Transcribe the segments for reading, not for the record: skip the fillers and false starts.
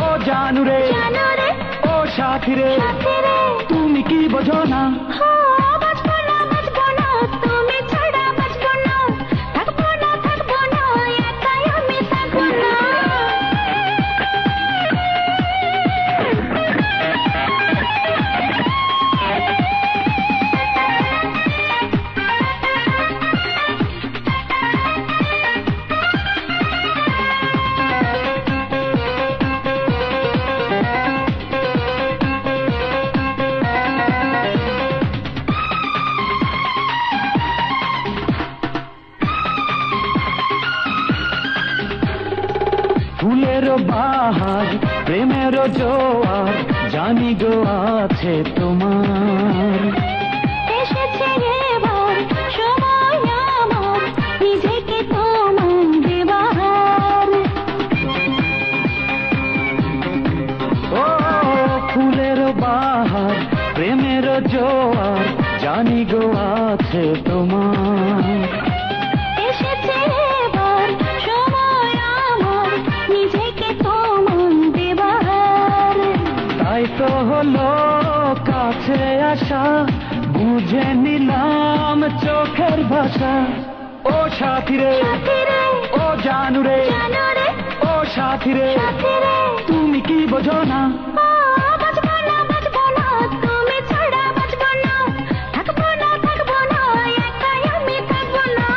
ও জানু রে ও সাথী রে তুমি কি বোঝো না তুমি ছাড়া বাঁচবো না থাকবো না একাই আমি থাকবো না ফুলের বাহার প্রেমের জোয়ার জানি গো আছে তোমার এসেছে এবার সময় আমার নিজেকে তোমার দেবার ও ফুলের বাহার প্রেমের জোয়ার জানি গো আছে তোমার এসেছে এবার সময় আমার নিজেকে তোমার দেবার তাই তো হলো কাছে আসা বুঝে নিলাম চোখের ভাষা ও সাথী রে ও জানু রে ও সাথী রে তুমি কি বোঝো না বাঁচবো না তুমি ছাড়া বাঁচবো না থাকবো না একাই আমি থাকবো না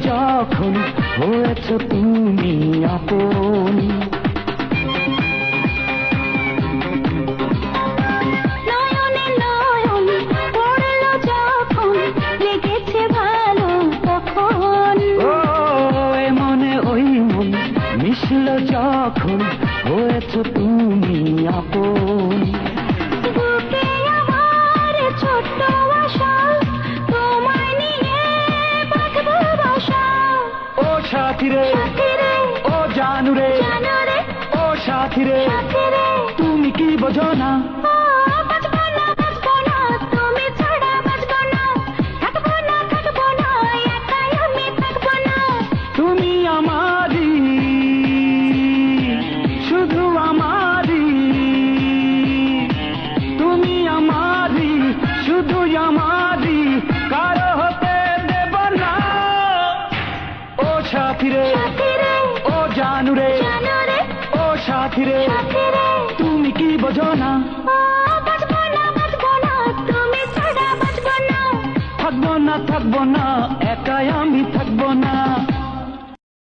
যখন হয়েছ তুমি আপন নয়নে নয়ন পড়ল যখন লেগেছে ভালো তখন ও মনে ওই মন মিশল যখন হয়েছ তুমি আপন বুকে আমার ছোট্ট আশা তোমায় নিয়ে বাঁধবো বাসা ও সাথী রে ও জানু রে ও সাথী রে তুমি কি বোঝো না বাঁচবো না তুমি ছাড়া বাঁচবো না থাকবো না একাই আমি থাকবো না তুমি আমারই শুধু আমারই তুমি আমারই শুধু আমারই কারো হতে দেব না ও সাথী রে ও জানু রে ও সাথী রে তুমি কি বোঝো না বাঁচবো না তুমি ছাড়া বাঁচবো না থাকবো না একাই আমি থাকবো না